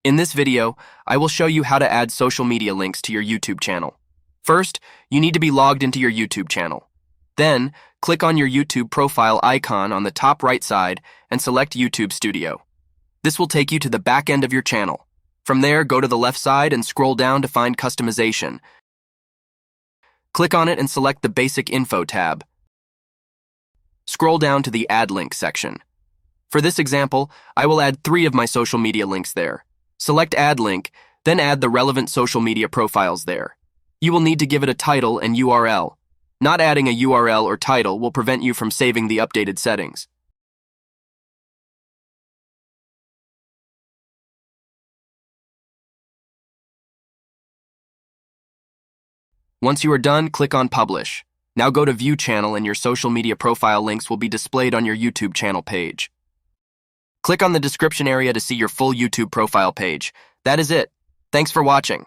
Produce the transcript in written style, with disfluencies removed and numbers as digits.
In this video, I will show you how to add social media links to your YouTube channel. First, you need to be logged into your YouTube channel. Then, click on your YouTube profile icon on the top right side and select YouTube Studio. This will take you to the back end of your channel. From there, go to the left side and scroll down to find Customization. Click on it and select the Basic Info tab. Scroll down to the Add Link section. For this example, I will add 3 of my social media links there. Select Add Link, then add the relevant social media profiles there. You will need to give it a title and URL. Not adding a URL or title will prevent you from saving the updated settings. Once you are done, click on Publish. Now go to View Channel and your social media profile links will be displayed on your YouTube channel page. Click on the description area to see your full YouTube profile page. That is it. Thanks for watching.